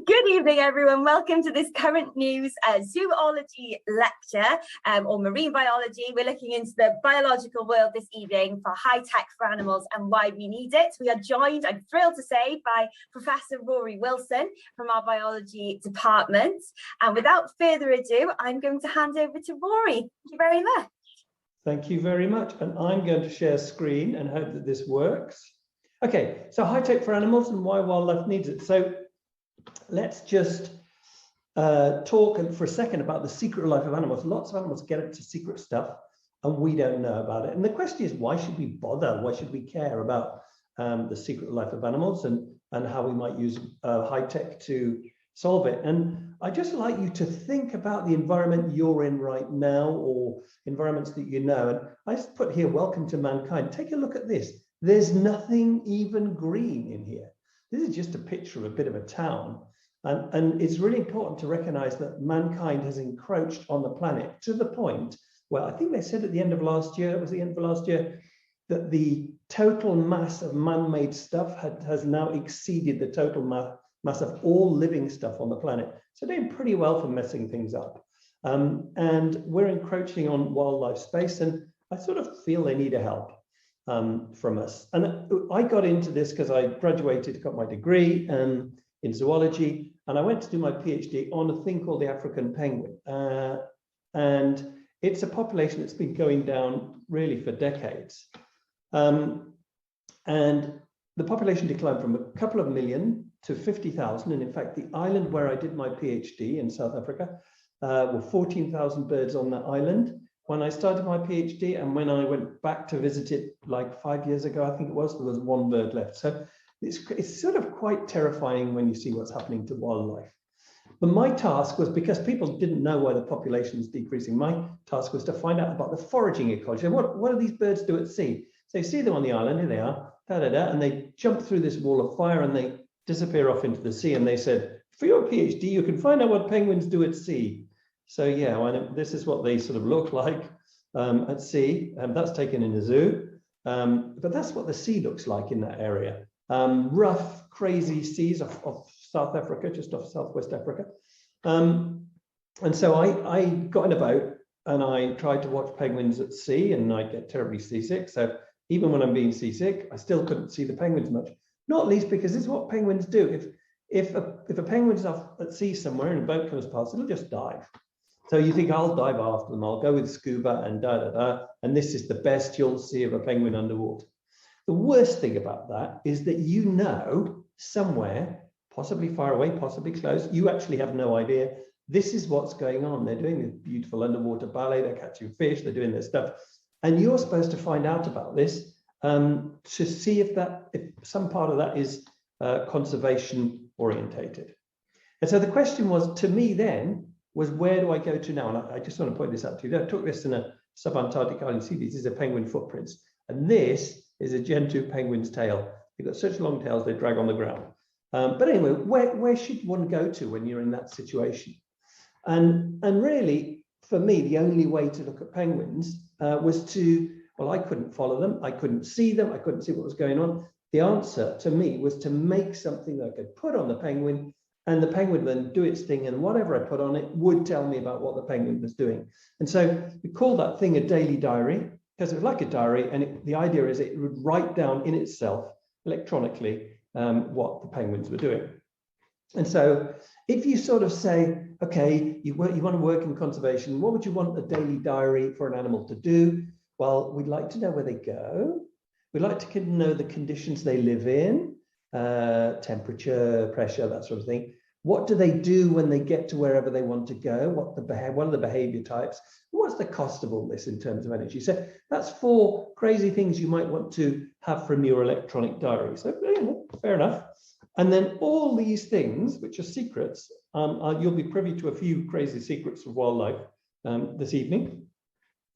Good evening, everyone. Welcome to this current news zoology lecture or marine biology. We're looking into the biological world this evening for high tech for animals and why we need it. We are joined, I'm thrilled to say, by Professor Rory Wilson from our biology department. And without further ado, I'm going to hand over to Rory. Thank you very much. Thank you very much. And I'm going to share screen and hope that this works. Okay, so high tech for animals and why wildlife needs it. So let's just talk for a second about the secret life of animals. Lots of animals get into secret stuff and we don't know about it. And the question is, why should we bother? Why should we care about the secret life of animals and how we might use high tech to solve it? And I'd just like you to think about the environment you're in right now or environments that you know. And I just put here, welcome to mankind. Take a look at this. There's nothing even green in here. This is just a picture of a bit of a town. And it's really important to recognize that mankind has encroached on the planet to the point where I think they said at the end of last year, it was the end of last year, that the total mass of man-made stuff has now exceeded the total mass of all living stuff on the planet. So doing pretty well for messing things up. And we're encroaching on wildlife space, and I sort of feel they need a help from us. And I got into this because I graduated, got my degree in zoology, and I went to do my PhD on a thing called the African penguin. And it's a population that's been going down really for decades. And the population declined from a couple of million to 50,000. And in fact, the island where I did my PhD in South Africa were 14,000 birds on that island when I started my PhD, and when I went back to visit it like 5 years ago, I think it was, there was one bird left. So it's sort of quite terrifying when you see what's happening to wildlife. But my task was, because people didn't know why the population was decreasing, my task was to find out about the foraging ecology. What do these birds do at sea? So you see them on the island, here they are, and they jump through this wall of fire and they disappear off into the sea. And they said, for your PhD, you can find out what penguins do at sea. So yeah, this is what they sort of look like at sea. That's taken in a zoo, but that's what the sea looks like in that area. Rough, crazy seas of South Africa, just off Southwest Africa. And so I got in a boat and I tried to watch penguins at sea, and I'd get terribly seasick. So even when I'm being seasick, I still couldn't see the penguins much. Not least because this is what penguins do. If a penguin's off at sea somewhere and a boat comes past, it'll just dive. So you think, I'll dive after them, I'll go with scuba and and this is the best you'll see of a penguin underwater. The worst thing about that is that you know somewhere, possibly far away, possibly close, you actually have no idea, this is what's going on. They're doing this beautiful underwater ballet, they're catching fish, they're doing their stuff. And you're supposed to find out about this to see if some part of that is conservation orientated. And so the question was, to me then, was where do I go to now? And I just want to point this out to you. I took this in a subantarctic island. See, these are penguin footprints. And this is a Gentoo penguin's tail. They've got such long tails, they drag on the ground. But anyway, where should one go to when you're in that situation? And really, for me, the only way to look at penguins was to, well, I couldn't follow them. I couldn't see them. I couldn't see what was going on. The answer to me was to make something that I could put on the penguin, and the penguin would then do its thing, and whatever I put on it would tell me about what the penguin was doing. And so we call that thing a daily diary, because it was like a diary, and the idea is it would write down in itself electronically what the penguins were doing. And so if you sort of say, okay, you want to work in conservation, what would you want a daily diary for an animal to do? Well, we'd like to know where they go. We'd like to know the conditions they live in, temperature, pressure, that sort of thing. What do they do when they get to wherever they want to go? What are the behavior types? What's the cost of all this in terms of energy? So that's 4 crazy things you might want to have from your electronic diary. So fair enough. And then all these things, which are secrets, you'll be privy to a few crazy secrets of wildlife this evening,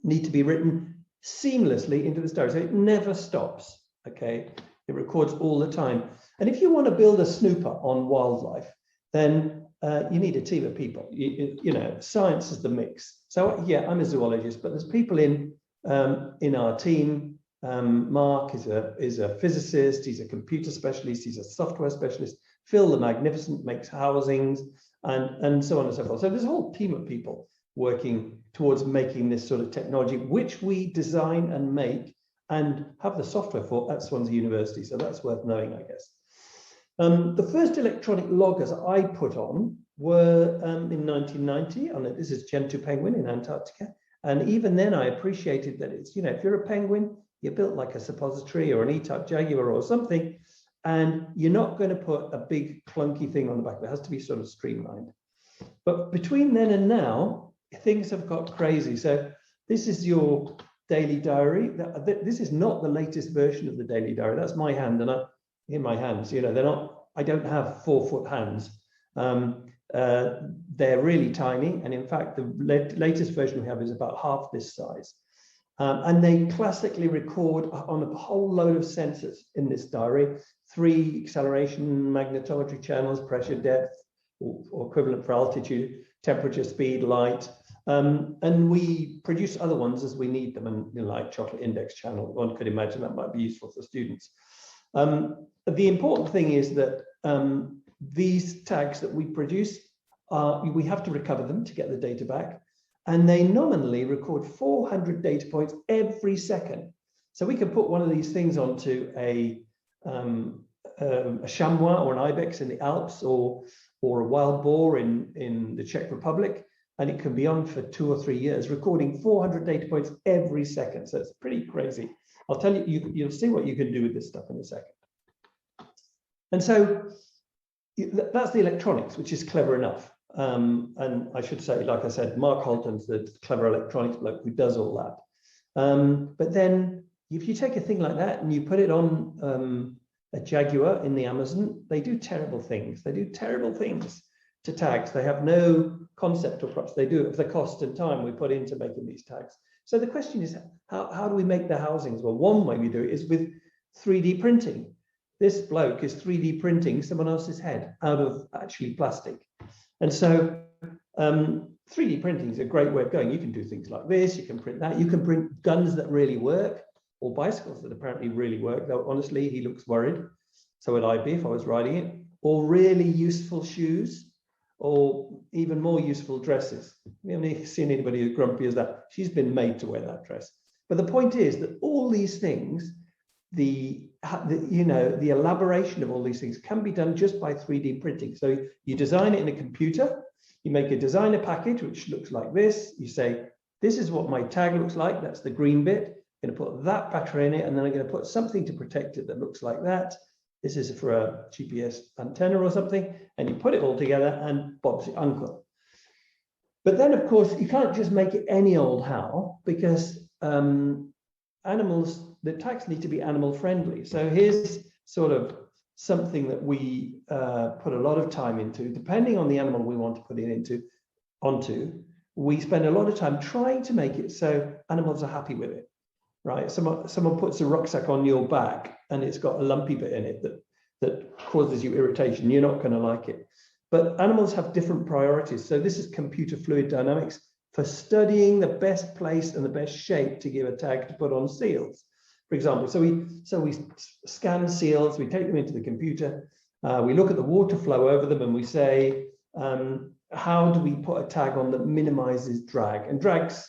need to be written seamlessly into this diary. So it never stops, okay? It records all the time. And if you want to build a snooper on wildlife, then you need a team of people. You know, science is the mix. So yeah, I'm a zoologist, but there's people in our team. Mark is a physicist. He's a computer specialist. He's a software specialist. Phil the Magnificent makes housings, and so on and so forth. So there's a whole team of people working towards making this sort of technology, which we design and make and have the software for at Swansea University. So that's worth knowing, I guess. The first electronic loggers I put on were in 1990. This is Gentoo penguin in Antarctica. And even then I appreciated that it's, if you're a penguin, you're built like a suppository or an E-type jaguar or something, and you're not going to put a big clunky thing on the back. It has to be sort of streamlined. But between then and now, things have got crazy. So this is your daily diary. This is not the latest version of the daily diary. That's my hand, and in my hands, they're not. I don't have 4-foot hands. They're really tiny, and in fact, the latest version we have is about half this size. And they classically record on a whole load of sensors in this diary: 3 acceleration magnetometry channels, pressure, depth, or equivalent for altitude, temperature, speed, light. And we produce other ones as we need them, and like chocolate index channel. One could imagine that might be useful for students. The important thing is that these tags that we produce, we have to recover them to get the data back, and they nominally record 400 data points every second. So we can put one of these things onto a chamois or an ibex in the Alps, or a wild boar in the Czech Republic, and it can be on for 2 or 3 years, recording 400 data points every second. So it's pretty crazy. I'll tell you, you'll see what you can do with this stuff in a second. And so that's the electronics, which is clever enough. And I should say, like I said, Mark Holton's the clever electronics bloke who does all that. But then if you take a thing like that and you put it on a jaguar in the Amazon, they do terrible things. They do terrible things to tags. They have no concept or perhaps they do it for the cost and time we put into making these tags. So the question is, how do we make the housings? Well, one way we do it is with 3D printing. This bloke is 3D printing someone else's head out of actually plastic. And so 3D printing is a great way of going. You can do things like this, you can print that, you can print guns that really work, or bicycles that apparently really work, though honestly, he looks worried. So would I be if I was riding it. Or really useful shoes, or even more useful dresses. We haven't seen anybody as grumpy as that. She's been made to wear that dress. But the point is that all these things, the elaboration of all these things can be done just by 3D printing. So you design it in a computer, you make a designer package, which looks like this. You say, this is what my tag looks like. That's the green bit. I'm going to put that battery in it, and then I'm going to put something to protect it that looks like that. This is for a GPS antenna or something, and you put it all together and Bob's your uncle. But then, of course, you can't just make it any old how, because the tags need to be animal friendly. So here's sort of something that we put a lot of time into. Depending on the animal we want to put it onto, we spend a lot of time trying to make it so animals are happy with it. Right, someone puts a rucksack on your back and it's got a lumpy bit in it that causes you irritation. You're not going to like it. But animals have different priorities. So this is computer fluid dynamics for studying the best place and the best shape to give a tag to put on seals, for example. So we scan seals, we take them into the computer, we look at the water flow over them, and we say, how do we put a tag on that minimizes drag? And drag's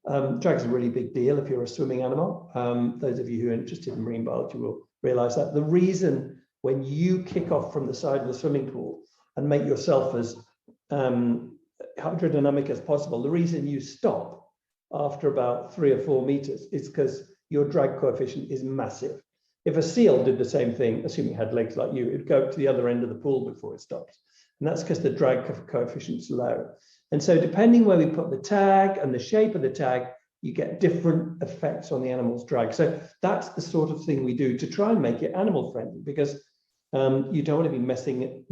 a really big deal if you're a swimming animal. Those of you who are interested in marine biology will realize that. The reason when you kick off from the side of the swimming pool and make yourself as hydrodynamic as possible, the reason you stop after about 3 or 4 meters is because your drag coefficient is massive. If a seal did the same thing, assuming it had legs like you, it'd go to the other end of the pool before it stops. And that's because the drag coefficient's low. And so depending where we put the tag and the shape of the tag, you get different effects on the animal's drag. So that's the sort of thing we do to try and make it animal friendly, because you don't want to be messing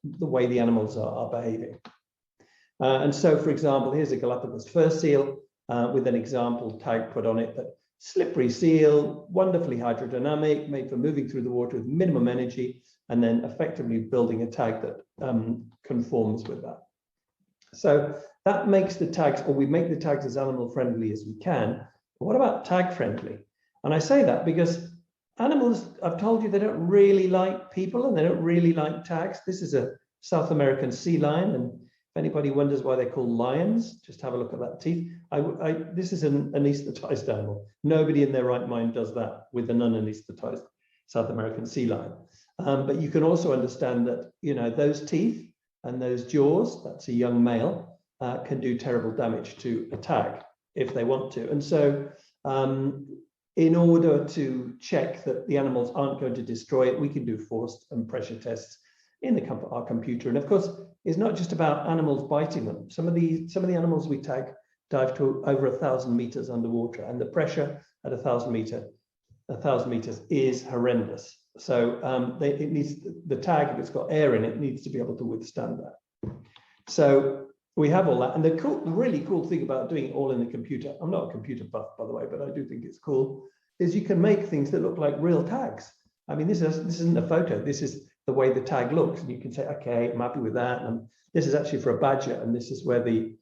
the way the animals are behaving. And so, for example, here's a Galapagos fur seal with an example tag put on it. But slippery seal, wonderfully hydrodynamic, made for moving through the water with minimum energy, and then effectively building a tag that conforms with that. So that makes the tags, or we make the tags as animal friendly as we can. But what about tag friendly? And I say that because animals, I've told you, they don't really like people and they don't really like tags. This is a South American sea lion, and if anybody wonders why they're called lions, just have a look at that teeth. This is an anesthetized animal. Nobody in their right mind does that with an unanesthetized South American sea lion. But you can also understand that, you know, those teeth and those jaws, that's a young male, can do terrible damage to a tag if they want to. And so in order to check that the animals aren't going to destroy it, we can do force and pressure tests in our computer. And of course, it's not just about animals biting them. Some of the animals we tag dive to over 1,000 meters underwater, and the pressure at 1,000 meters is horrendous. So it needs the tag, if it's got air in it, needs to be able to withstand that. So we have all that. And the really cool thing about doing it all in the computer, I'm not a computer buff, by the way, but I do think it's cool, is you can make things that look like real tags. I mean, this isn't a photo. This is the way the tag looks. And you can say, okay, I'm happy with that. And this is actually for a badger. And this is where the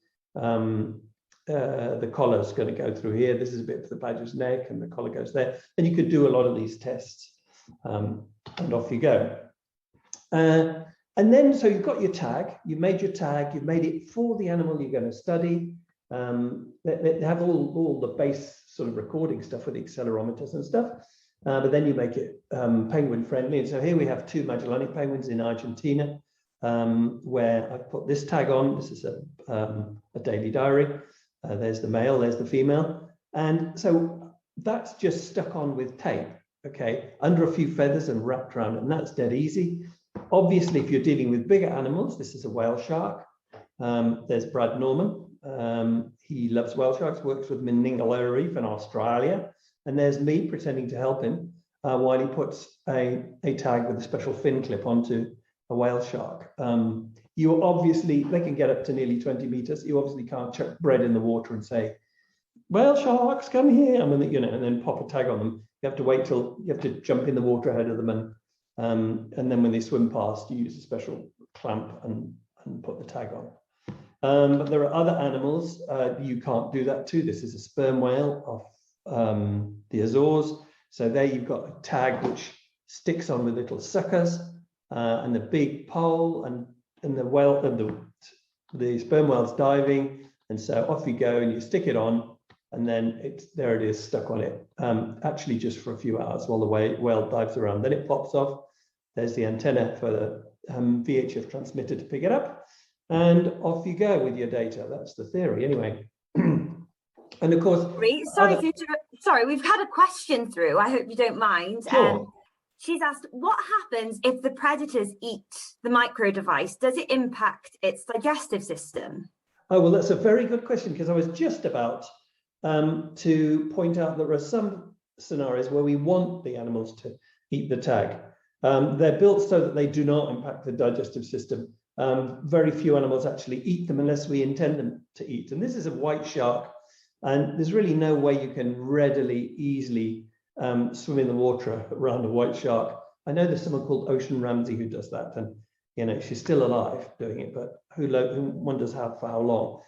collar is going to go through here. This is a bit for the badger's neck, and the collar goes there. And you could do a lot of these tests, and off you go. And then, so you've got your tag, you've made your tag, you've made it for the animal you're going to study. They have all the base sort of recording stuff with the accelerometers and stuff, but then you make it penguin friendly. And so here we have 2 Magellanic penguins in Argentina, where I've put this tag on. This is a daily diary. There's the male, there's the female. And so that's just stuck on with tape, okay, under a few feathers and wrapped around, and that's dead easy. Obviously, if you're dealing with bigger animals, this is a whale shark. There's Brad Norman. He loves whale sharks, works with them in Ningaloo Reef in Australia. And there's me pretending to help him while he puts a tag with a special fin clip onto a whale shark. You obviously, they can get up to nearly 20 meters. You obviously can't chuck bread in the water and say, whale sharks, come here. I mean, you know, and then pop a tag on them. You have to wait till you have to jump in the water ahead of them, and then when they swim past, you use a special clamp and put the tag on. But there are other animals you can't do that to. This is a sperm whale off the Azores. So there you've got a tag which sticks on with little suckers and the big pole, and the whale and the sperm whale's diving, and so off you go and you stick it on, and then there it is stuck on it, actually just for a few hours while the whale dives around. Then it pops off. There's the antenna for the VHF transmitter to pick it up, and off you go with your data. That's the theory anyway. And of course, sorry, we've had a question through. I hope you don't mind. Sure. She's asked, what happens if the predators eat the micro device? Does it impact its digestive system? Oh, well, that's a very good question, because I was just about to point out there are some scenarios where we want the animals to eat the tag. They're built so that they do not impact the digestive system. Very few animals actually eat them unless we intend them to eat. And this is a white shark, and there's really no way you can easily swim in the water around a white shark. I know there's someone called Ocean Ramsey who does that, and you know, she's still alive doing it, but who wonders for how long.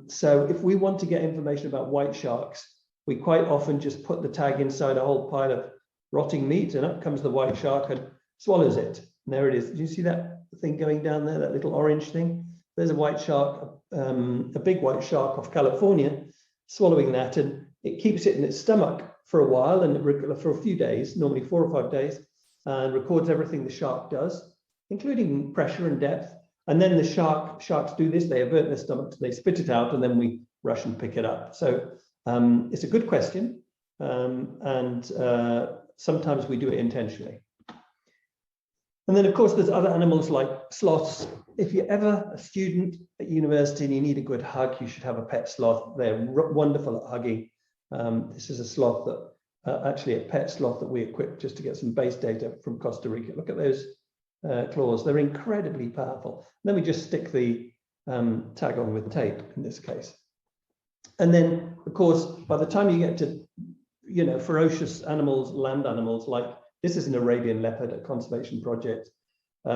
So if we want to get information about white sharks, we quite often just put the tag inside a whole pile of rotting meat, and up comes the white shark and swallows it. And there it is. Do you see that thing going down there, that little orange thing? There's a white shark, a big white shark off California, swallowing that, and it keeps it in its stomach for a while, and for a few days, normally 4 or 5 days, and records everything the shark does, including pressure and depth. And then the sharks do this, they avert their stomachs, they spit it out, and then we rush and pick it up. So it's a good question, and sometimes we do it intentionally. And then, of course, there's other animals like sloths. If you're ever a student at university and you need a good hug, you should have a pet sloth. They're wonderful at hugging. This is a sloth that, actually a pet sloth that we equipped just to get some base data from Costa Rica. Look at those claws. They're incredibly powerful. Then we just stick the tag on with tape in this case. And then, of course, by the time you get to, you know, ferocious animals, land animals, like this is an Arabian leopard, a conservation project, which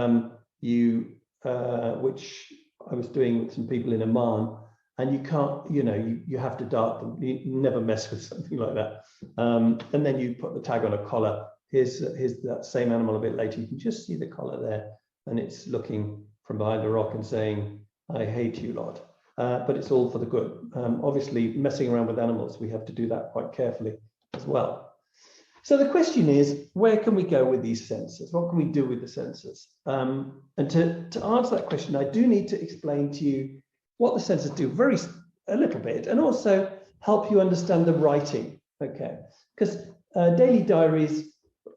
I was doing with some people in Oman. and you can't, you have to dart them. You never mess with something like that. And then you put the tag on a collar. Here's that same animal a bit later. You can just see the collar there, and it's looking from behind a rock and saying, "I hate you lot." But it's all for the good. Obviously, messing around with animals, we have to do that quite carefully as well. So the question is, where can we go with these sensors? What can we do with the sensors? And to answer that question, I do need to explain to you what the sensors do a little bit, and also help you understand the writing, okay? Because daily diaries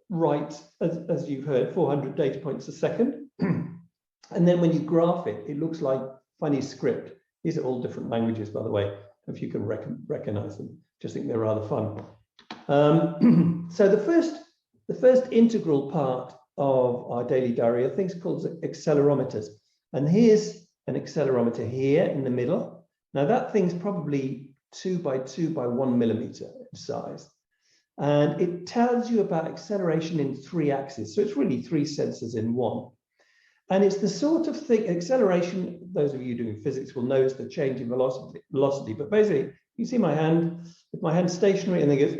write, as you've heard, 400 data points a second. And then when you graph it, it looks like funny script. These are all different languages, by the way, if you can recognize them. Just think they're rather fun. So the first integral part of our daily diary are things called accelerometers. And here's an accelerometer here in the middle. Now that thing's probably 2 by 2 by 1 millimeter in size. And it tells you about acceleration in 3 axes. So it's really 3 sensors in one. And it's the sort of thing, acceleration, those of you doing physics will notice the change in velocity. But basically, you see my hand, if my hand's stationary and then goes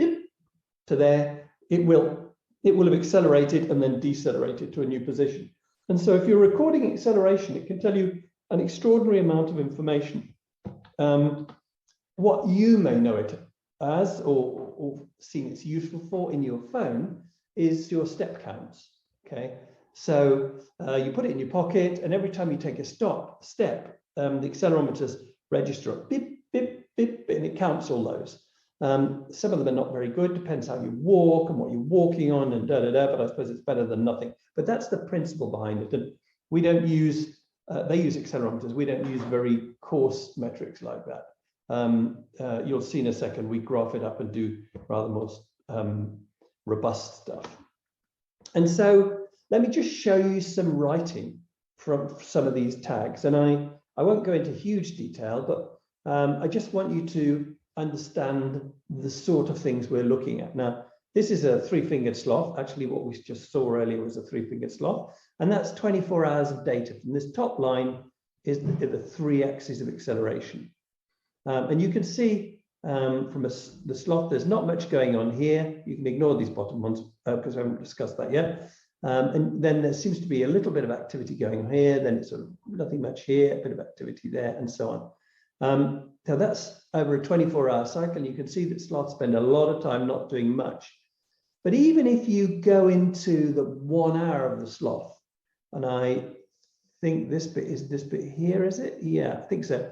to there, it will have accelerated and then decelerated to a new position. And so if you're recording acceleration, it can tell you an extraordinary amount of information. What you may know it as, or seen it's useful for in your phone, is your step counts, okay? So you put it in your pocket, and every time you take a step, the accelerometers register a beep, beep, beep, and it counts all those. Some of them are not very good, depends how you walk and what you're walking on and but I suppose it's better than nothing. But that's the principle behind it. And we don't use, they use accelerometers, we don't use very coarse metrics like that. You'll see in a second, we graph it up and do rather more robust stuff. And so let me just show you some writing from some of these tags. And I won't go into huge detail, but I just want you to understand the sort of things we're looking at. Now, this is a 3-fingered sloth. Actually, what we just saw earlier was a 3-fingered sloth. And that's 24 hours of data. From this top line is the 3 axes of acceleration. And you can see from the sloth, there's not much going on here. You can ignore these bottom ones because I haven't discussed that yet. And then there seems to be a little bit of activity going on here. Then it's sort of nothing much here, a bit of activity there, and so on. So that's over a 24-hour cycle. You can see that sloths spend a lot of time not doing much. But even if you go into the 1 hour of the sloth, and I think this bit is this bit here, is it? Yeah, I think so.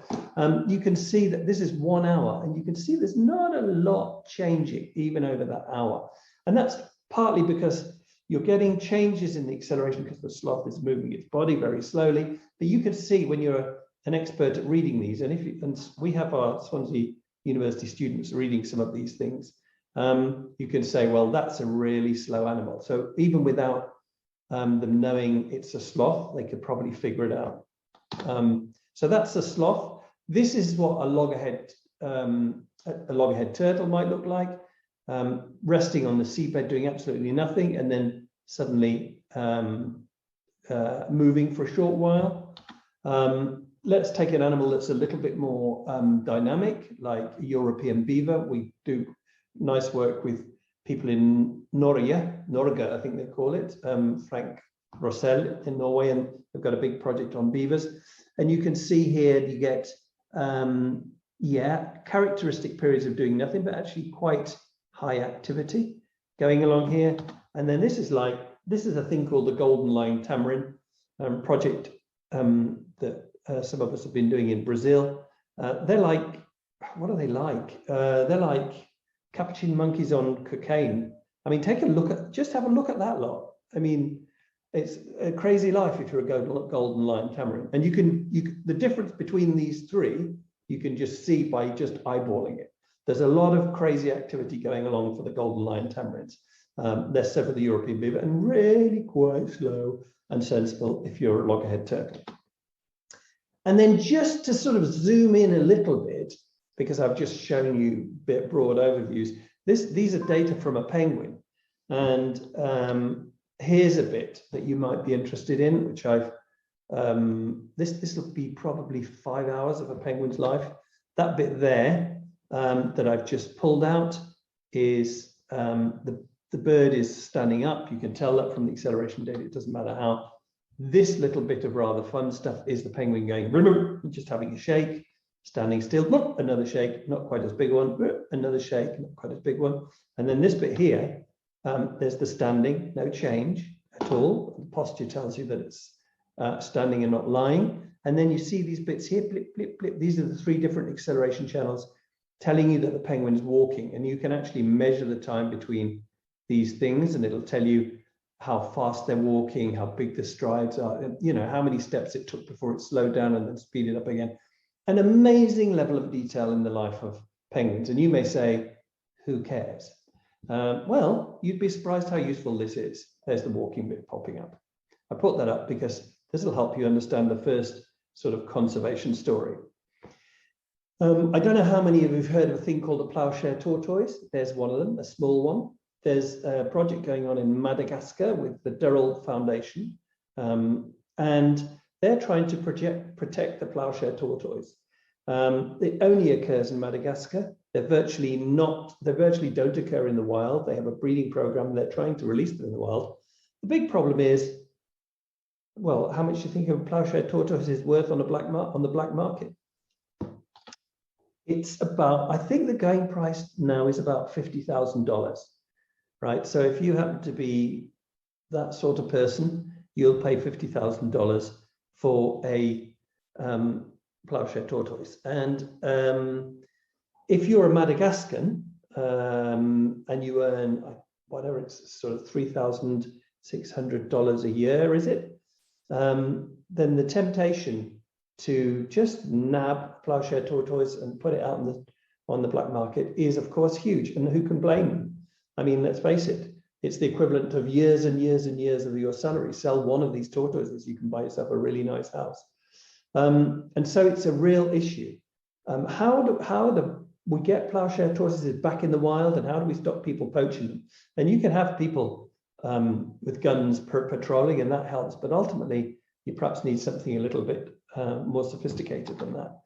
You can see that this is 1 hour, and you can see there's not a lot changing even over that hour. And that's partly because you're getting changes in the acceleration because the sloth is moving its body very slowly. But you can see when you're an expert at reading these, and we have our Swansea University students reading some of these things, you can say, well, that's a really slow animal. So even without them knowing it's a sloth, they could probably figure it out. So that's a sloth. This is what a loggerhead turtle might look like, resting on the seabed, doing absolutely nothing, and then suddenly moving for a short while. Let's take an animal that's a little bit more dynamic, like European beaver. We do nice work with people in Norge, I think they call it, Frank Rossell in Norway, and they've got a big project on beavers. And you can see here, you get, characteristic periods of doing nothing, but actually quite high activity going along here. And then this is a thing called the Golden Line Tamarin project that some of us have been doing in Brazil. They're like, what are they like? They're like capuchin monkeys on cocaine. I mean, just have a look at that lot. I mean, it's a crazy life if you're a Golden Line Tamarin. And the difference between these three, you can just see by just eyeballing it. There's a lot of crazy activity going along for the Golden Line Tamarins. Less so for the European beaver, and really quite slow and sensible if you're a loggerhead turtle. And then just to sort of zoom in a little bit, because I've just shown you a bit broad overviews, these are data from a penguin. And here's a bit that you might be interested in, which I've, this will be probably 5 hours of a penguin's life. that bit there that I've just pulled out is the bird is standing up. You can tell that from the acceleration data. It doesn't matter how. This little bit of rather fun stuff is the penguin going, just having a shake, standing still, another shake, not quite as big one, another shake, not quite as big one. And then this bit here, there's the standing, no change at all. The posture tells you that it's standing and not lying. And then you see these bits here, blip, blip, blip. These are the 3 different acceleration channels telling you that the penguin is walking. And you can actually measure the time between these things, and it'll tell you how fast they're walking, how big the strides are, you know, how many steps it took before it slowed down and then speeded up again. An amazing level of detail in the life of penguins. And you may say, who cares? Well, you'd be surprised how useful this is. There's the walking bit popping up. I put that up because this will help you understand the first sort of conservation story. I don't know how many of you have heard of a thing called a ploughshare tortoise. There's one of them, a small one. There's a project going on in Madagascar with the Durrell Foundation, and they're trying to protect the ploughshare tortoise. It only occurs in Madagascar. They virtually don't occur in the wild. They have a breeding program. They're trying to release them in the wild. The big problem is, well, how much do you think a ploughshare tortoise is worth on the black market? It's about, I think the going price now is about $50,000. Right, so if you happen to be that sort of person, you'll pay $50,000 for a ploughshare tortoise. And if you're a Madagascan and you earn whatever, it's sort of $3,600 a year, is it? Then the temptation to just nab a ploughshare tortoise and put it out on the black market is, of course, huge. And who can blame them? I mean, let's face it, it's the equivalent of years and years and years of your salary. Sell one of these tortoises, you can buy yourself a really nice house. And so it's a real issue. How do we get ploughshare tortoises back in the wild, and how do we stop people poaching them? And you can have people with guns patrolling, and that helps. But ultimately, you perhaps need something a little bit more sophisticated than that.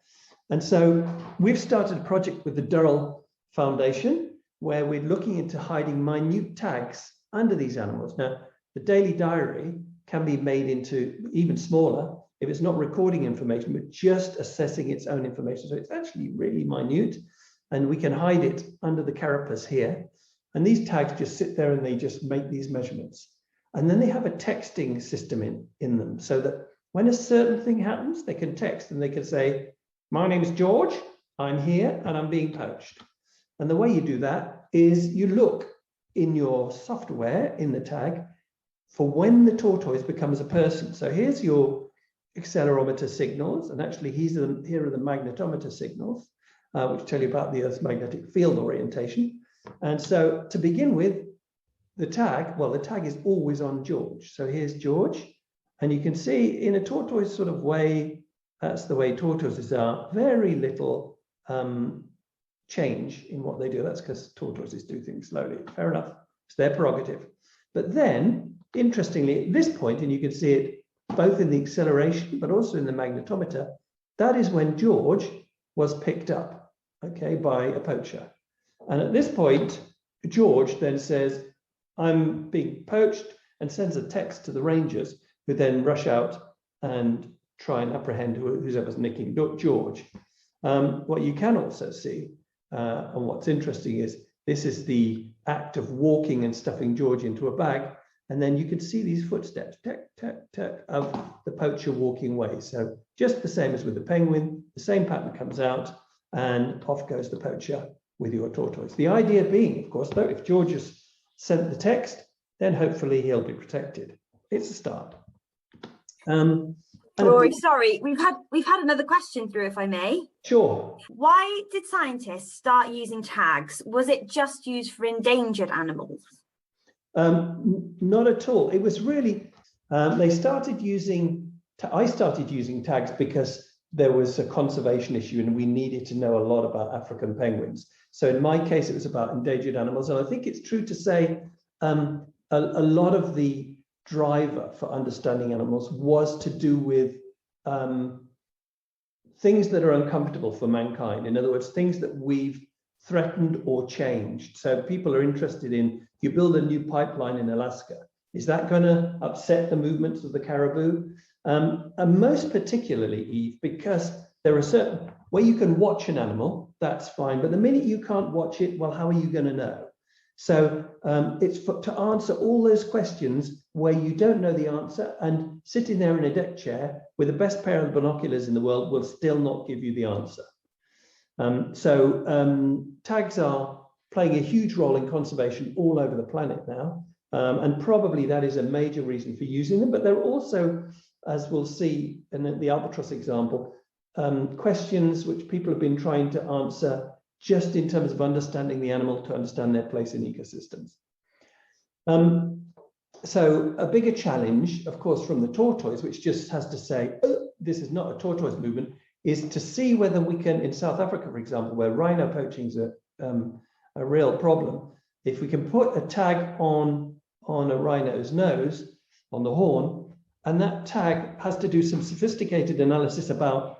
And so we've started a project with the Durrell Foundation, where we're looking into hiding minute tags under these animals. Now, the daily diary can be made into even smaller if it's not recording information, but just assessing its own information. So it's actually really minute, and we can hide it under the carapace here. And these tags just sit there and they just make these measurements. And then they have a texting system in them, so that when a certain thing happens, they can text and they can say, my name is George, I'm here and I'm being poached. And the way you do that is you look in your software in the tag for when the tortoise becomes a person. So here's your accelerometer signals, and actually here are the magnetometer signals, which tell you about the Earth's magnetic field orientation. And so to begin with, the tag is always on George. So here's George, and you can see in a tortoise sort of way, that's the way tortoises are, very little change in what they do. That's because tortoises do things slowly. Fair enough. It's their prerogative. But then, interestingly, at this point, and you can see it both in the acceleration, but also in the magnetometer, that is when George was picked up, okay, by a poacher. And at this point, George then says, I'm being poached, and sends a text to the rangers, who then rush out and try and apprehend whoever's nicking George. What you can also see, and what's interesting is, this is the act of walking and stuffing George into a bag. And then you can see these footsteps, tack, tack, tack, of the poacher walking away. So just the same as with the penguin, the same pattern comes out, and off goes the poacher with your tortoise. The idea being, of course, though, if George has sent the text, then hopefully he'll be protected. It's a start. Rory, sorry, we've had another question through, if I may. Sure. Why did scientists start using tags? Was it just used for endangered animals? Not at all. It was really, I started using tags because there was a conservation issue and we needed to know a lot about African penguins. So in my case, it was about endangered animals. And I think it's true to say a lot of the driver for understanding animals was to do with things that are uncomfortable for mankind. In other words, things that we've threatened or changed. So people are interested in, you build a new pipeline in Alaska, is that going to upset the movements of the caribou? And most particularly, Eve, because there are certain, where you can watch an animal, that's fine. But the minute you can't watch it, well, how are you going to know? So it's to answer all those questions where you don't know the answer, and sitting there in a deck chair with the best pair of binoculars in the world will still not give you the answer. Tags are playing a huge role in conservation all over the planet now. And probably that is a major reason for using them. But there are also, as we'll see in the albatross example, questions which people have been trying to answer just in terms of understanding the animal to understand their place in ecosystems. So a bigger challenge, of course, from the tortoise, which just has to say, oh, this is not a tortoise movement, is to see whether we can, in South Africa, for example, where rhino poaching is a real problem, if we can put a tag on a rhino's nose, on the horn, and that tag has to do some sophisticated analysis about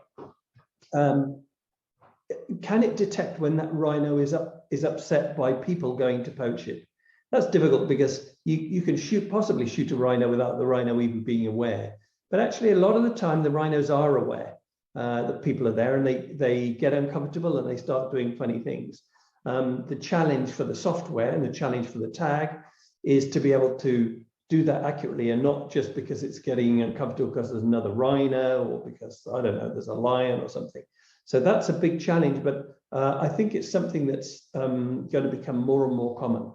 can it detect when that rhino is upset by people going to poach it? That's difficult because you can possibly shoot a rhino without the rhino even being aware. But actually, a lot of the time, the rhinos are aware that people are there, and they get uncomfortable and they start doing funny things. The challenge for the software and the challenge for the tag is to be able to do that accurately, and not just because it's getting uncomfortable because there's another rhino or because, I don't know, there's a lion or something. So that's a big challenge, but I think it's something that's going to become more and more common.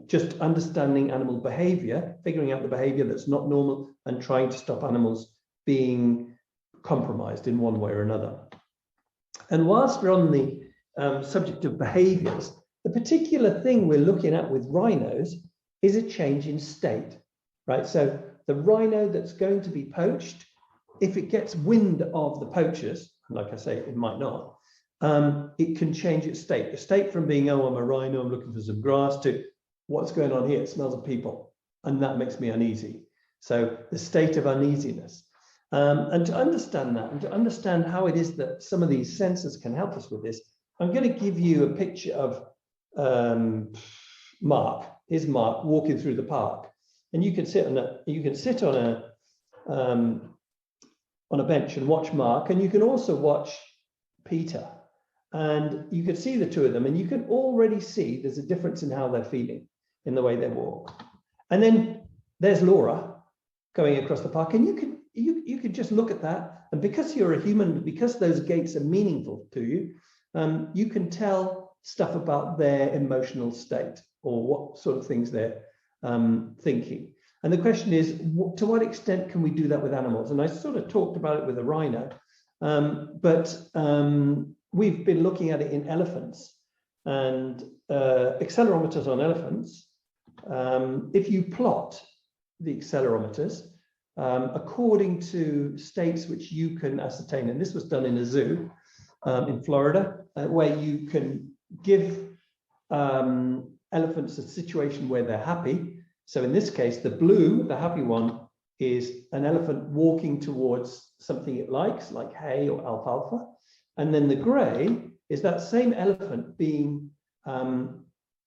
Just understanding animal behavior, figuring out the behavior that's not normal, and trying to stop animals being compromised in one way or another. And whilst we're on the subject of behaviors, the particular thing we're looking at with rhinos is a change in state, right? So the rhino that's going to be poached, if it gets wind of the poachers, like I say, it might not, it can change its state. The state from being, oh, I'm a rhino, I'm looking for some grass, to what's going on here? It smells of people, and that makes me uneasy. So the state of uneasiness. And to understand that, and to understand how it is that some of these sensors can help us with this, I'm going to give you a picture of Mark. Here's Mark walking through the park, and you can sit on a bench and watch Mark, and you can also watch Peter, and you can see the two of them, and you can already see there's a difference in how they're feeling in the way they walk. And then there's Laura going across the park, and you can just look at that, and because you're a human, because those gaits are meaningful to you, you can tell stuff about their emotional state or what sort of things they're thinking. And the question is, to what extent can we do that with animals? And I sort of talked about it with a rhino, but we've been looking at it in elephants, and accelerometers on elephants. If you plot the accelerometers according to states which you can ascertain, and this was done in a zoo in Florida, where you can give elephants a situation where they're happy. So in this case, the blue, the happy one, is an elephant walking towards something it likes, like hay or alfalfa. And then the gray is that same elephant being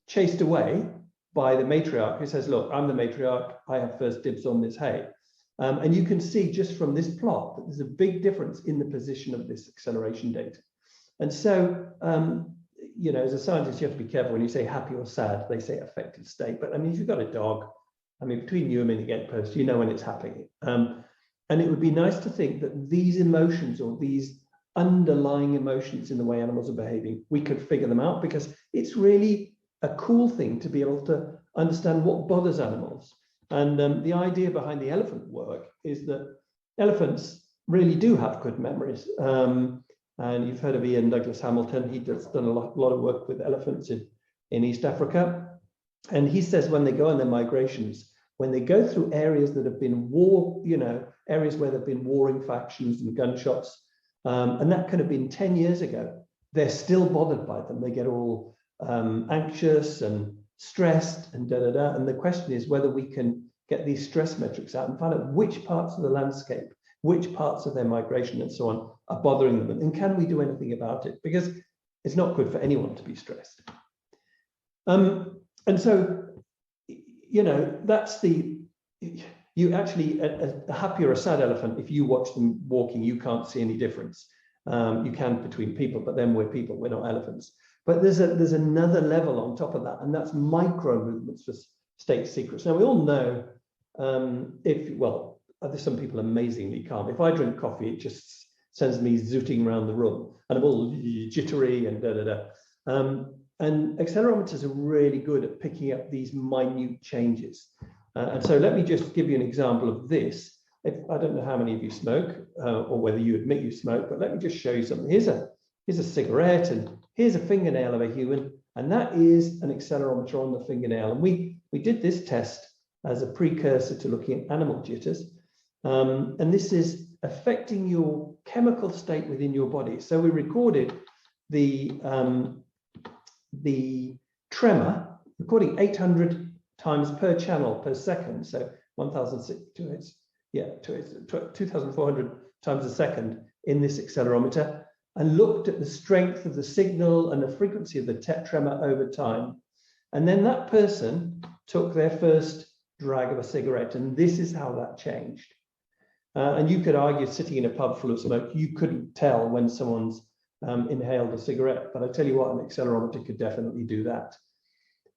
chased away by the matriarch, who says, look, I'm the matriarch, I have first dibs on this hay. And you can see just from this plot that there's a big difference in the position of this acceleration data. And so, you know, as a scientist, you have to be careful when you say happy or sad. They say affected state, but I mean, if you've got a dog, I mean, between you and me and the gate post, you know when it's happy. And it would be nice to think that these emotions, or these underlying emotions in the way animals are behaving, we could figure them out, because it's really a cool thing to be able to understand what bothers animals. And the idea behind the elephant work is that elephants really do have good memories. And you've heard of Ian Douglas Hamilton. He's done a lot of work with elephants in East Africa. And he says when they go on their migrations, when they go through areas that have been areas where there've been warring factions and gunshots, and that could have been 10 years ago, they're still bothered by them. They get all anxious and stressed and And the question is whether we can get these stress metrics out and find out which parts of the landscape which parts of their migration and so on are bothering them, and can we do anything about it? Because it's not good for anyone to be stressed. And so, you know, that's you actually, a happy or a sad elephant, if you watch them walking, you can't see any difference. You can between people, but then we're people, we're not elephants. But there's another level on top of that, and that's micro movements for state secrets. Now, we all know there's some people amazingly calm. If I drink coffee, it just sends me zooting around the room, and I'm all jittery and and accelerometers are really good at picking up these minute changes. And so let me just give you an example of this. I don't know how many of you smoke or whether you admit you smoke, but let me just show you something. Here's a cigarette, and here's a fingernail of a human, and that is an accelerometer on the fingernail. And we did this test as a precursor to looking at animal jitters. And this is affecting your chemical state within your body. So we recorded the tremor, recording 800 times per channel per second. So 2,400 times a second in this accelerometer, and looked at the strength of the signal and the frequency of the tremor over time. And then that person took their first drag of a cigarette, and this is how that changed. And you could argue, sitting in a pub full of smoke, you couldn't tell when someone's inhaled a cigarette, but I tell you what, an accelerometer could definitely do that.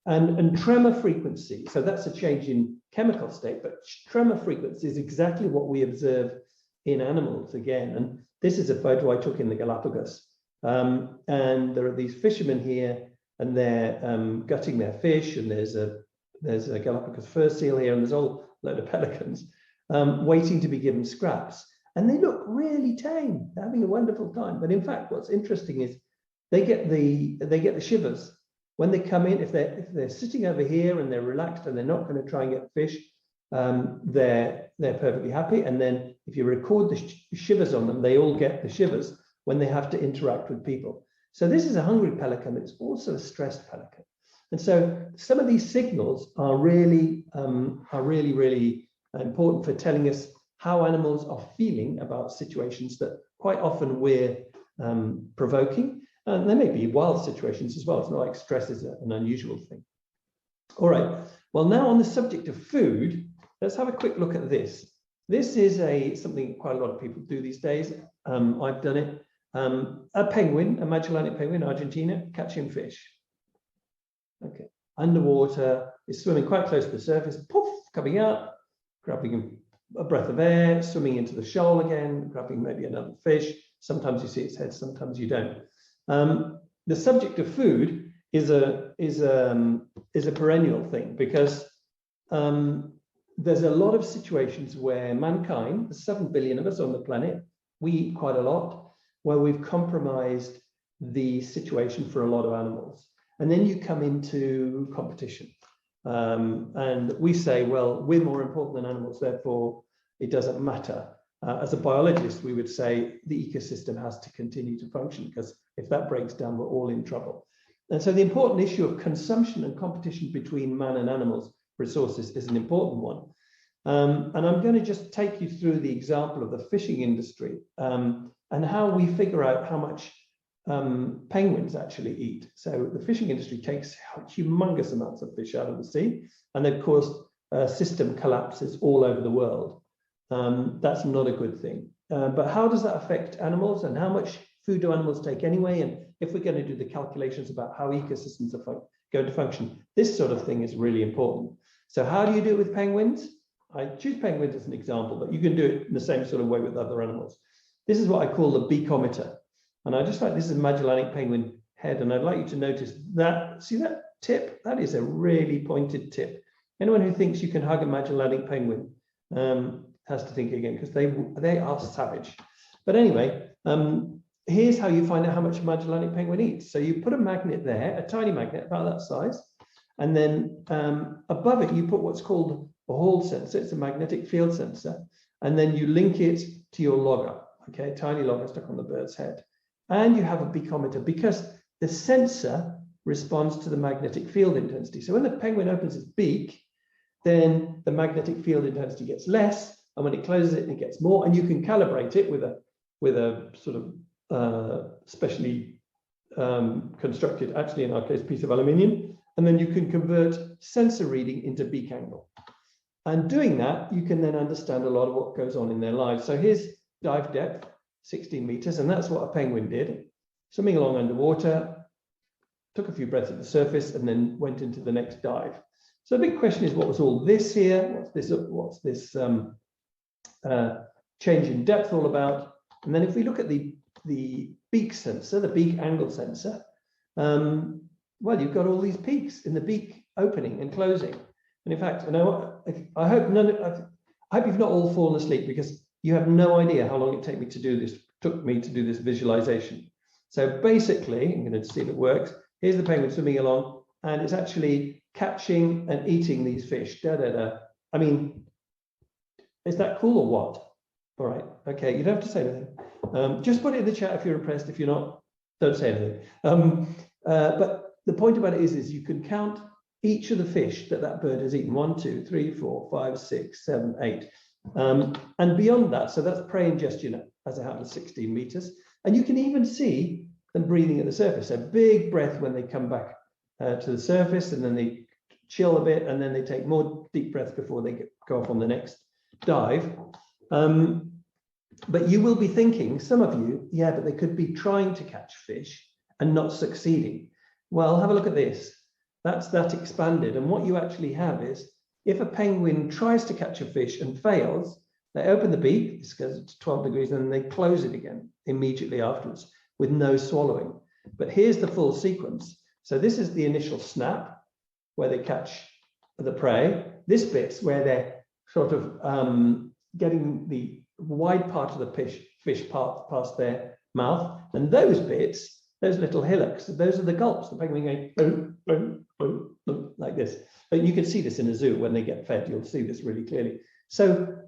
And tremor frequency, so that's a change in chemical state, but tremor frequency is exactly what we observe in animals again. And this is a photo I took in the Galapagos. And there are these fishermen here, and they're gutting their fish, and there's a Galapagos fur seal here, and there's a whole load of pelicans waiting to be given scraps. And they look really tame. They're having a wonderful time. But in fact, what's interesting is they get the shivers. When they come in, if they're sitting over here and they're relaxed and they're not going to try and get fish, they're perfectly happy. And then if you record the shivers on them, they all get the shivers when they have to interact with people. So this is a hungry pelican. It's also a stressed pelican. And so some of these signals are really important for telling us how animals are feeling about situations that quite often we're provoking. And there may be wild situations as well. It's not like stress is an unusual thing. All right. Well, now on the subject of food, let's have a quick look at this. This is something quite a lot of people do these days. I've done it. A penguin, a Magellanic penguin, Argentina, catching fish. Okay. Underwater, is swimming quite close to the surface, poof, coming up, grabbing a breath of air, swimming into the shoal again, grabbing maybe another fish. Sometimes you see its head, sometimes you don't. The subject of food is a perennial thing, because there's a lot of situations where mankind, the 7 billion of us on the planet, we eat quite a lot, where we've compromised the situation for a lot of animals. And then you come into competition. And we say, well, we're more important than animals, therefore it doesn't matter. As a biologist, we would say the ecosystem has to continue to function, because if that breaks down, we're all in trouble. And so the important issue of consumption and competition between man and animals resources is an important one. And I'm going to just take you through the example of the fishing industry and how we figure out how much penguins actually eat. So the fishing industry takes humongous amounts of fish out of the sea, and of course, system collapses all over the world. That's not a good thing. But how does that affect animals, and how much food do animals take anyway? And if we're going to do the calculations about how ecosystems are going to function, this sort of thing is really important. So how do you do it with penguins? I choose penguins as an example, but you can do it in the same sort of way with other animals. This is what I call the beakometer. And I just like, this is a Magellanic penguin head, and I'd like you to notice that, see that tip? That is a really pointed tip. Anyone who thinks you can hug a Magellanic penguin has to think again, because they are savage. But anyway, here's how you find out how much a Magellanic penguin eats. So you put a magnet there, a tiny magnet about that size, and then above it you put what's called a Hall sensor. It's a magnetic field sensor, and then you link it to your logger. Okay, tiny logger stuck on the bird's head. And you have a beakometer, because the sensor responds to the magnetic field intensity. So when the penguin opens its beak, then the magnetic field intensity gets less, and when it closes it, it gets more, and you can calibrate it with a sort of specially constructed, actually in our case, piece of aluminium, and then you can convert sensor reading into beak angle. And doing that, you can then understand a lot of what goes on in their lives. So here's dive depth, 16 meters, and that's what a penguin did. Swimming along underwater, took a few breaths at the surface, and then went into the next dive. So the big question is, what was all this here? What's this change in depth all about? And then if we look at the beak sensor, the beak angle sensor, well, you've got all these peaks in the beak opening and closing. And in fact, I hope you've not all fallen asleep, because you have no idea how long it took me to do this visualization. So basically, I'm going to see if it works. Here's the penguin swimming along, and it's actually catching and eating these fish. I mean, is that cool or what? All right, okay, you don't have to say anything. Just put it in the chat if you're impressed. If you're not, don't say anything. But the point about it is you can count each of the fish that bird has eaten. 1, 2, 3, 4, 5, 6, 7, 8. And beyond that, so that's prey ingestion as it happens, 16 meters. And you can even see them breathing at the surface. A big breath when they come back to the surface, and then they chill a bit, and then they take more deep breaths before they go off on the next dive. But you will be thinking, some of you, yeah, but they could be trying to catch fish and not succeeding. Well, have a look at this. That's that expanded. And what you actually have is, if a penguin tries to catch a fish and fails, they open the beak, this goes to 12 degrees, and then they close it again immediately afterwards with no swallowing. But here's the full sequence. So this is the initial snap where they catch the prey. This bit's where they're sort of getting the wide part of the fish past their mouth. And those bits, those little hillocks, those are the gulps. The penguin going boom, boom, boom, boom, like this. But you can see this in a zoo when they get fed. You'll see this really clearly. So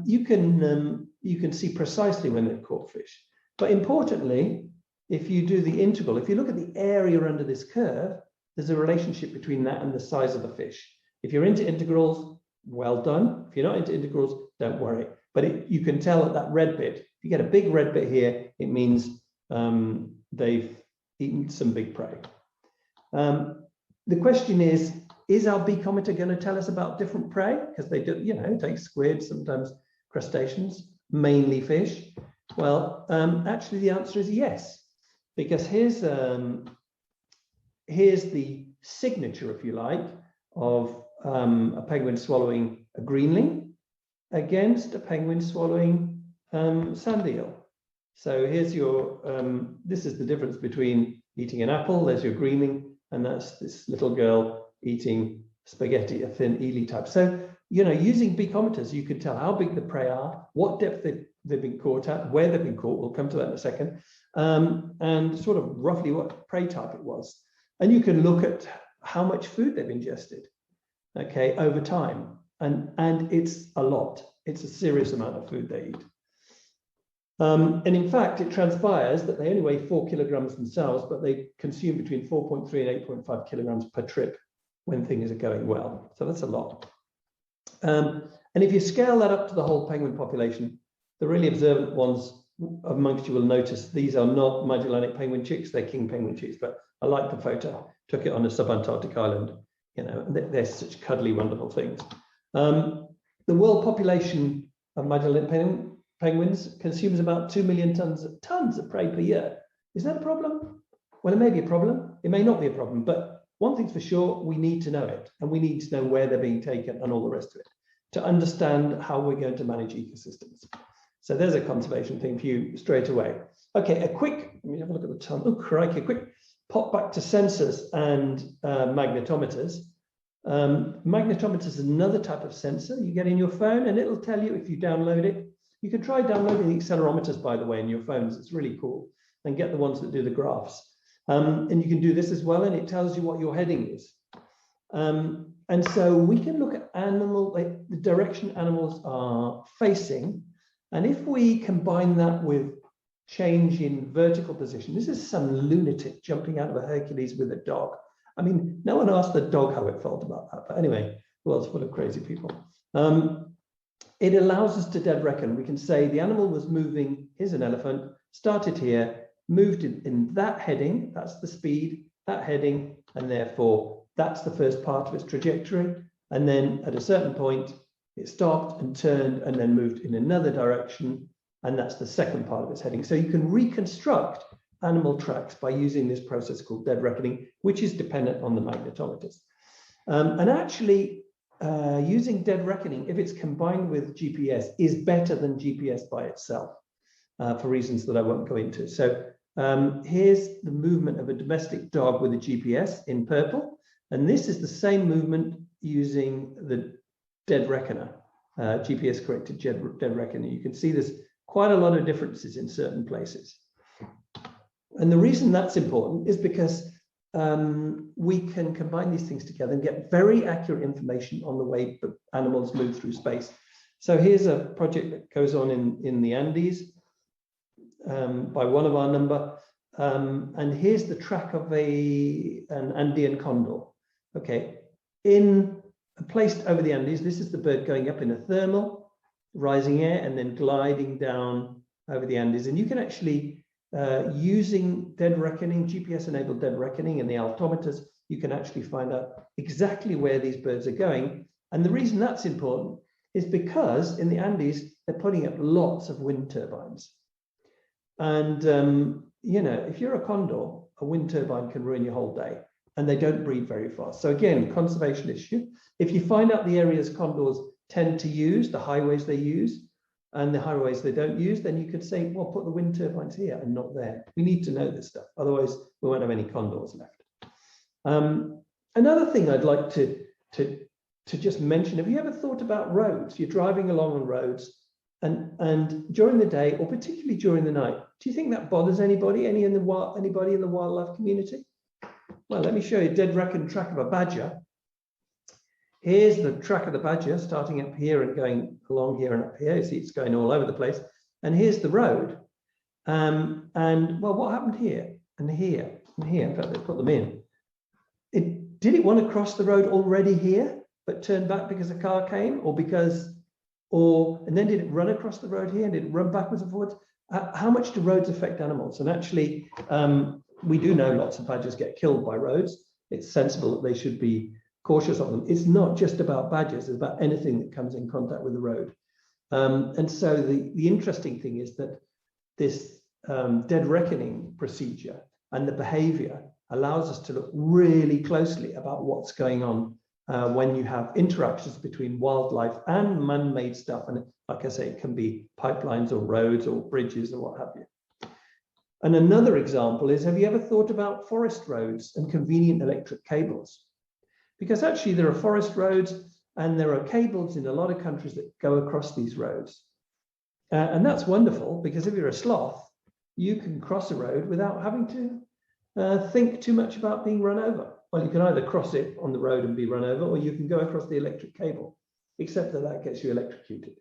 you can see precisely when they've caught fish. But importantly, if you do the integral, if you look at the area under this curve, there's a relationship between that and the size of the fish. If you're into integrals, well done. If you're not into integrals, don't worry. But you can tell at that red bit, if you get a big red bit here, it means they've eaten some big prey. The question is our beakometer going to tell us about different prey? Because they do, take squid, sometimes crustaceans, mainly fish. Well, actually the answer is yes, because here's the signature, if you like, of a penguin swallowing a greenling against a penguin swallowing sand eel. So here's your, this is the difference between eating an apple, there's your greenling, and that's this little girl eating spaghetti, a thin eel type. So, using beakometers, you can tell how big the prey are, what depth they've been caught at, where they've been caught, we'll come to that in a second, and sort of roughly what prey type it was. And you can look at how much food they've ingested, okay, over time. And it's a lot. It's a serious amount of food they eat. And in fact, it transpires that they only weigh 4 kilograms themselves, but they consume between 4.3 and 8.5 kilograms per trip when things are going well. So that's a lot. And if you scale that up to the whole penguin population, the really observant ones amongst you will notice these are not Magellanic penguin chicks, they're king penguin chicks, but I like the photo, took it on a subantarctic island. They're such cuddly, wonderful things. The world population of Magellanic penguins consumes about 2 million tons of prey per year. Is that a problem? Well, it may be a problem. It may not be a problem. But one thing's for sure, we need to know it. And we need to know where they're being taken and all the rest of it to understand how we're going to manage ecosystems. So there's a conservation thing for you straight away. Okay, let me have a look at the time. Oh, crikey, a quick pop back to sensors and magnetometers. Magnetometer is another type of sensor you get in your phone, and it'll tell you if you download it. You can try downloading the accelerometers, by the way, in your phones. It's really cool. And get the ones that do the graphs. And you can do this as well, and it tells you what your heading is. And so we can look at the direction animals are facing. And if we combine that with change in vertical position, this is some lunatic jumping out of a Hercules with a dog. I mean, no one asked the dog how it felt about that. But anyway, the world's full of crazy people. it allows us to dead reckon. We can say the animal was moving, here's an elephant, started here, moved in that heading, that's the speed, that heading, and therefore that's the first part of its trajectory. And then at a certain point, it stopped and turned and then moved in another direction, and that's the second part of its heading. So you can reconstruct animal tracks by using this process called dead reckoning, which is dependent on the magnetometers. And actually, using dead reckoning, if it's combined with GPS, is better than GPS by itself, for reasons that I won't go into. So here's the movement of a domestic dog with a GPS in purple, and this is the same movement using the dead reckoner, GPS corrected dead reckoner. You can see there's quite a lot of differences in certain places. And the reason that's important is because we can combine these things together and get very accurate information on the way that animals move through space. So here's a project that goes on in the Andes by one of our number. And here's the track of an Andean condor. Okay, placed over the Andes, this is the bird going up in a thermal, rising air, and then gliding down over the Andes. And you can actually, using dead reckoning, GPS-enabled dead reckoning and the altimeters, you can actually find out exactly where these birds are going. And the reason that's important is because in the Andes, they're putting up lots of wind turbines. And, you know, if you're a condor, a wind turbine can ruin your whole day, and they don't breed very fast. So again, conservation issue. If you find out the areas condors tend to use, the highways they use, and the highways they don't use, then you could say, well, put the wind turbines here and not there. We need to know this stuff. Otherwise, we won't have any condors left. Another thing I'd like to just mention, have you ever thought about roads? You're driving along on roads, and during the day, or particularly during the night, do you think that bothers anybody? Anybody in the wildlife community? Well, let me show you a dead reckon track of a badger. Here's the track of the badger starting up here and going along here and up here. You see it's going all over the place. And here's the road. And well, what happened here and here and here? In fact, they put them in. Did it want to cross the road already here, but turn back because a car came, and then did it run across the road here and did it run backwards and forwards? How much do roads affect animals? And actually, we do know lots of badgers get killed by roads. It's sensible that they should be cautious of them. It's not just about badgers, it's about anything that comes in contact with the road. And so the interesting thing is that this dead reckoning procedure and the behavior allows us to look really closely about what's going on when you have interactions between wildlife and man-made stuff. And like I say, it can be pipelines or roads or bridges or what have you. And another example is, have you ever thought about forest roads and convenient electric cables? Because actually there are forest roads and there are cables in a lot of countries that go across these roads. And that's wonderful, because if you're a sloth, you can cross a road without having to think too much about being run over. Well, you can either cross it on the road and be run over, or you can go across the electric cable, except that gets you electrocuted.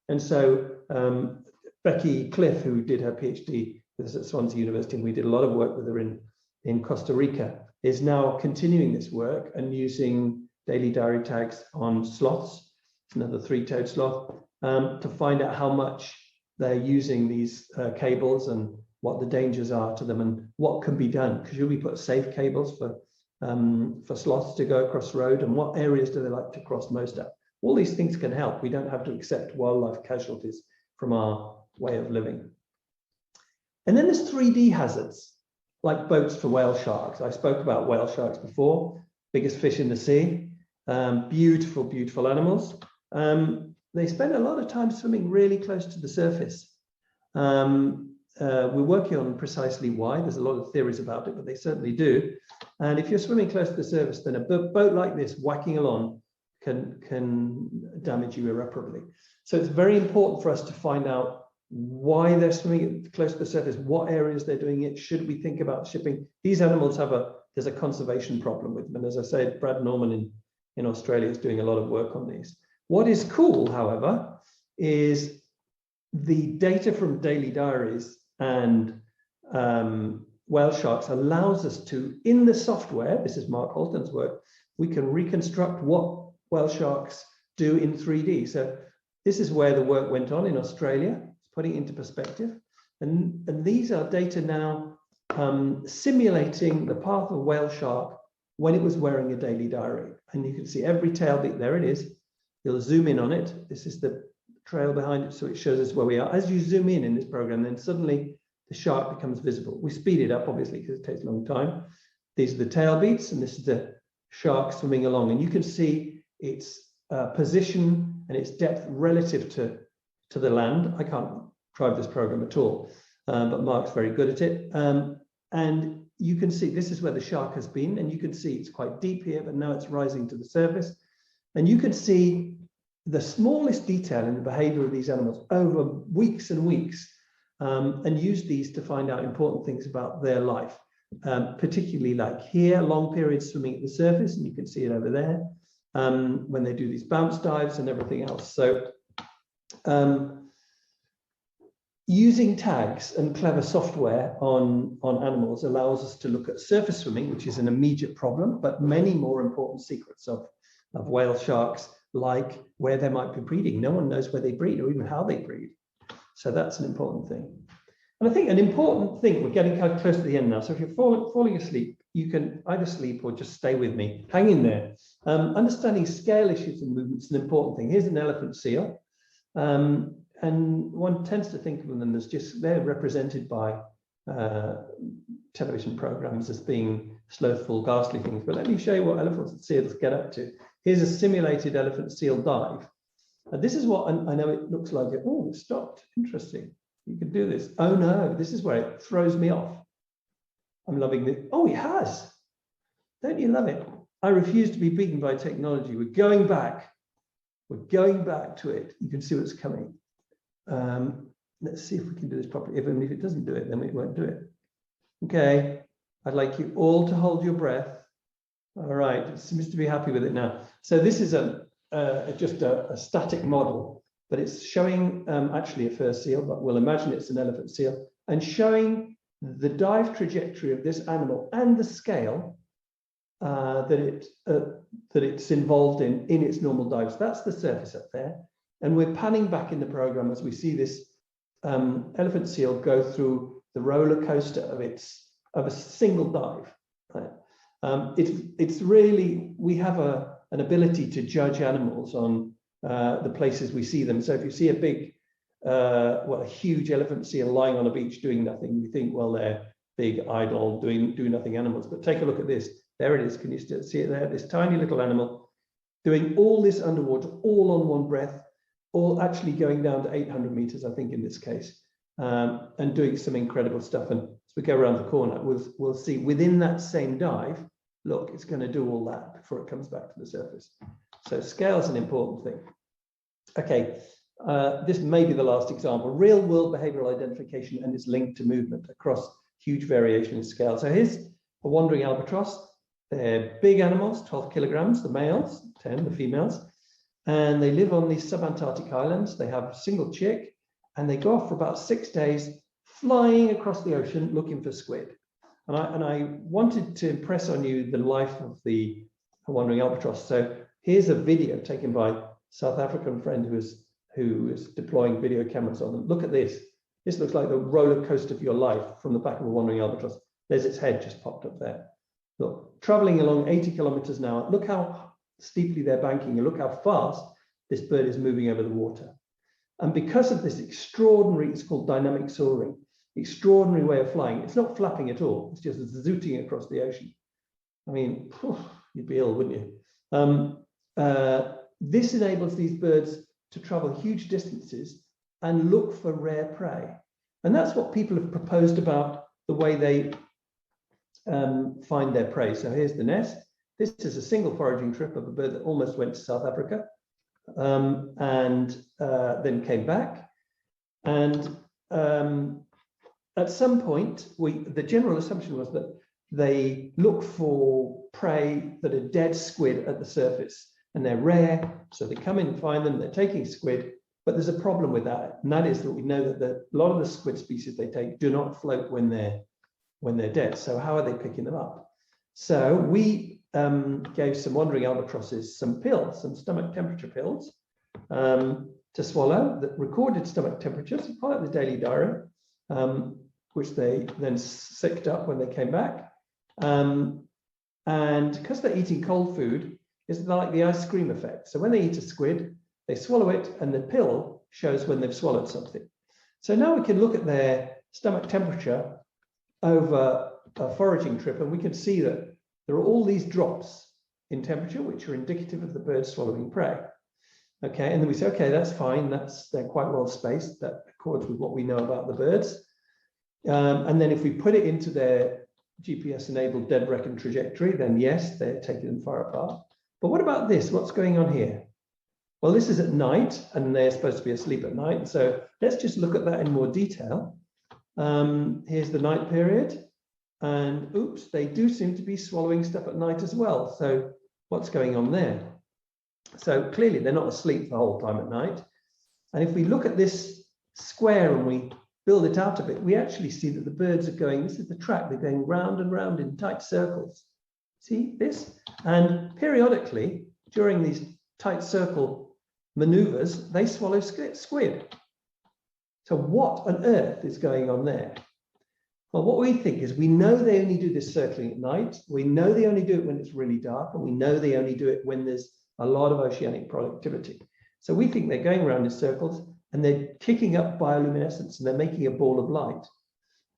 And so Becky Cliff, who did her PhD with us at Swansea University, and we did a lot of work with her in Costa Rica, is now continuing this work and using daily diary tags on sloths, another three-toed sloth, to find out how much they're using these cables and what the dangers are to them and what can be done. Should we put safe cables for sloths to go across the road, and what areas do they like to cross most at? All these things can help. We don't have to accept wildlife casualties from our way of living. And then there's 3D hazards, like boats for whale sharks. I spoke about whale sharks before, biggest fish in the sea, beautiful, beautiful animals. They spend a lot of time swimming really close to the surface. We're working on precisely why. There's a lot of theories about it, but they certainly do. And if you're swimming close to the surface, then a boat like this whacking along can damage you irreparably. So it's very important for us to find out why they're swimming close to the surface, what areas they're doing it. Should we think about shipping? These animals there's a conservation problem with them. And as I said, Brad Norman in Australia is doing a lot of work on these. What is cool, however, is the data from daily diaries and whale sharks allows us to, in the software, this is Mark Holton's work, we can reconstruct what whale sharks do in 3D. So This is where the work went on in Australia, putting it into perspective. And these are data now simulating the path of a whale shark when it was wearing a daily diary. And you can see every tail beat, there it is. You'll zoom in on it. This is the trail behind it, so it shows us where we are. As you zoom in this program, then suddenly the shark becomes visible. We speed it up, obviously, because it takes a long time. These are the tail beats, and this is the shark swimming along. And you can see its position and its depth relative to the land. I can't drive this program at all, but Mark's very good at it. And you can see this is where the shark has been, and you can see it's quite deep here, but now it's rising to the surface. And you can see the smallest detail in the behavior of these animals over weeks and weeks, and use these to find out important things about their life, particularly like here, long periods swimming at the surface, and you can see it over there, when they do these bounce dives and everything else. So using tags and clever software on animals allows us to look at surface swimming, which is an immediate problem, but many more important secrets of whale sharks, like where they might be breeding. No one knows where they breed or even how they breed. So that's an important thing. And I think an important thing, we're getting kind of close to the end now. So if you're falling asleep, you can either sleep or just stay with me. Hang in there. Understanding scale issues and movements is an important thing. Here's an elephant seal. And one tends to think of them as just, they're represented by television programs as being slothful, ghastly things. But let me show you what elephants and seals get up to. Here's a simulated elephant seal dive. And this is what I know it looks like. Oh, it stopped. Interesting. You can do this. Oh no, this is where it throws me off. I'm loving it. Oh, it has. Don't you love it? I refuse to be beaten by technology. We're going back. We're going back to it. You can see what's coming. Let's see if we can do this properly. Even if it doesn't do it, then we won't do it. Okay. I'd like you all to hold your breath. All right. It seems to be happy with it now. So this is just a static model, but it's showing actually a fur seal, but we'll imagine it's an elephant seal, and showing the dive trajectory of this animal and the scale that it's involved in its normal dives. That's the surface up there. And we're panning back in the program as we see this elephant seal go through the roller coaster of a single dive. Right? It's really, we have an ability to judge animals on the places we see them. So if you see a big, a huge elephant seal lying on a beach doing nothing, you think, well, they're big, idle, doing nothing animals. But take a look at this. There it is. Can you still see it there? This tiny little animal doing all this underwater, all on one breath, all actually going down to 800 meters, I think, in this case, and doing some incredible stuff. And as we go around the corner, we'll see within that same dive, look, it's going to do all that before it comes back to the surface. So scale is an important thing. Okay, this may be the last example. Real world behavioral identification and its link to movement across huge variation in scale. So here's a wandering albatross. They're big animals, 12 kilograms, the males, 10, the females. And they live on these subantarctic islands. They have a single chick, and they go off for about 6 days, flying across the ocean looking for squid. And I wanted to impress on you the life of the wandering albatross. So here's a video taken by a South African friend who is deploying video cameras on them. Look at this. This looks like the roller coaster of your life from the back of a wandering albatross. There's its head just popped up there. Look, traveling along 80 kilometers an hour. Look how steeply they're banking, and look how fast this bird is moving over the water. And because of this extraordinary, it's called dynamic soaring, extraordinary way of flying, it's not flapping at all, it's just zooting across the ocean. I mean, you'd be ill, wouldn't you? This enables these birds to travel huge distances and look for rare prey. And that's what people have proposed about the way they find their prey. So here's the nest. This is a single foraging trip of a bird that almost went to South Africa and then came back. And at some point, the general assumption was that they look for prey that are dead squid at the surface, and they're rare, so they come in and find them, they're taking squid, but there's a problem with that, and that is that we know that a lot of the squid species they take do not float when they're dead. So how are they picking them up? So we gave some wandering albatrosses some pills, some stomach temperature pills, to swallow that recorded stomach temperatures, part of the daily diary, which they then sicked up when they came back. And because they're eating cold food, it's like the ice cream effect. So when they eat a squid, they swallow it, and the pill shows when they've swallowed something. So now we can look at their stomach temperature over a foraging trip, and we can see that there are all these drops in temperature, which are indicative of the bird swallowing prey. Okay, and then we say, okay, that's fine. They're quite well spaced. That accords with what we know about the birds. And then if we put it into their GPS-enabled dead reckon trajectory, then yes, they're taking them far apart. But what about this? What's going on here? Well, this is at night, and they're supposed to be asleep at night. So let's just look at that in more detail. Here's the night period. And oops, they do seem to be swallowing stuff at night as well. So what's going on there? So clearly they're not asleep the whole time at night. And if we look at this square and we build it out a bit, we actually see that the birds are going, this is the track, they're going round and round in tight circles. See this? And periodically, during these tight circle maneuvers, they swallow squid. So what on earth is going on there? Well, what we think is we know they only do this circling at night. We know they only do it when it's really dark, and we know they only do it when there's a lot of oceanic productivity. So we think they're going around in circles, and they're kicking up bioluminescence, and they're making a ball of light.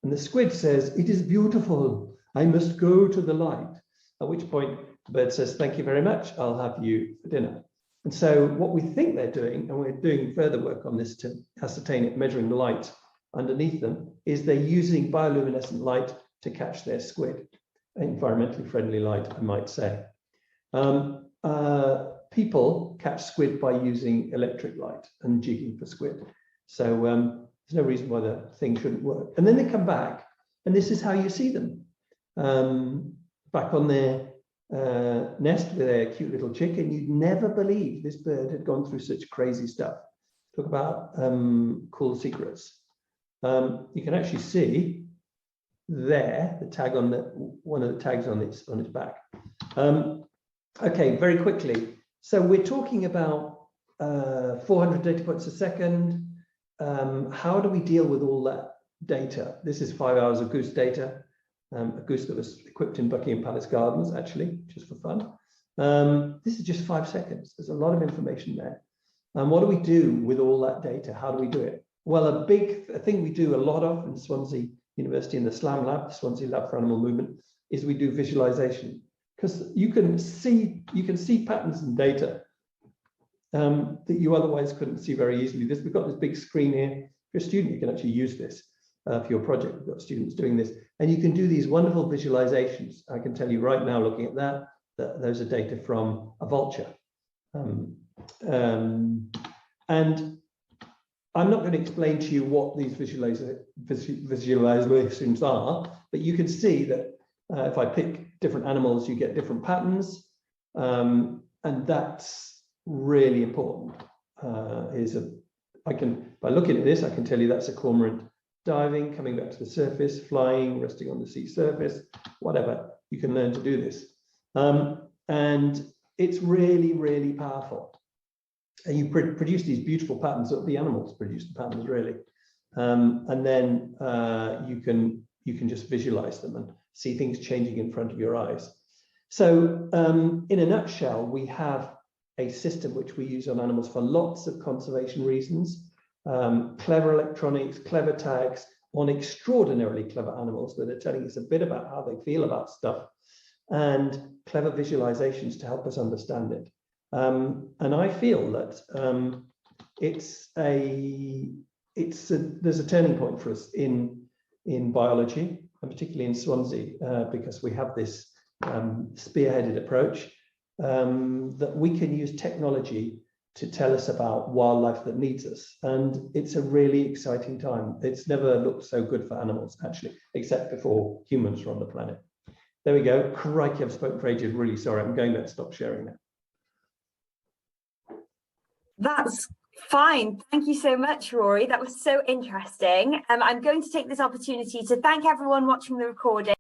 And the squid says, "It is beautiful. I must go to the light." At which point the bird says, "Thank you very much. I'll have you for dinner." And so what we think they're doing, and we're doing further work on this to ascertain it, measuring the light underneath them, is they're using bioluminescent light to catch their squid. Environmentally friendly light, I might say. People catch squid by using electric light and jigging for squid. So there's no reason why the thing shouldn't work. And then they come back, and this is how you see them. Back on their nest with their cute little chick, and you'd never believe this bird had gone through such crazy stuff. Talk about cool secrets. You can actually see there the tag on one of the tags on its back. Okay, very quickly. So we're talking about 400 data points a second. How do we deal with all that data? This is 5 hours of goose data. A goose that was equipped in Buckingham Palace Gardens, actually, just for fun. This is just 5 seconds. There's a lot of information there. And what do we do with all that data? How do we do it? Well, a thing we do a lot of in Swansea University in the SLAM lab, the Swansea Lab for Animal Movement, is we do visualization. Because you can see patterns and data that you otherwise couldn't see very easily. We've got this big screen here. If you're a student, you can actually use this for your project. We've got students doing this, and you can do these wonderful visualizations. I can tell you right now, looking at that those are data from a vulture. And I'm not going to explain to you what these visualizations are, but you can see that if I pick different animals, you get different patterns, and that's really important. By looking at this, I can tell you that's a cormorant diving, coming back to the surface, flying, resting on the sea surface, whatever. You can learn to do this, and it's really, really powerful. And you produce these beautiful patterns. So the animals produce the patterns, really, and then you can just visualize them and see things changing in front of your eyes. So in a nutshell, we have a system which we use on animals for lots of conservation reasons. Clever electronics, clever tags on extraordinarily clever animals that are telling us a bit about how they feel about stuff, and clever visualizations to help us understand it. And I feel that there's a turning point for us in biology, and particularly in Swansea, because we have this spearheaded approach that we can use technology to tell us about wildlife that needs us. And it's a really exciting time. It's never looked so good for animals, actually, except before humans were on the planet. There we go. Crikey, I've spoken for ages. Really sorry. I'm going to stop sharing now. That's fine. Thank you so much, Rory. That was so interesting. I'm going to take this opportunity to thank everyone watching the recording.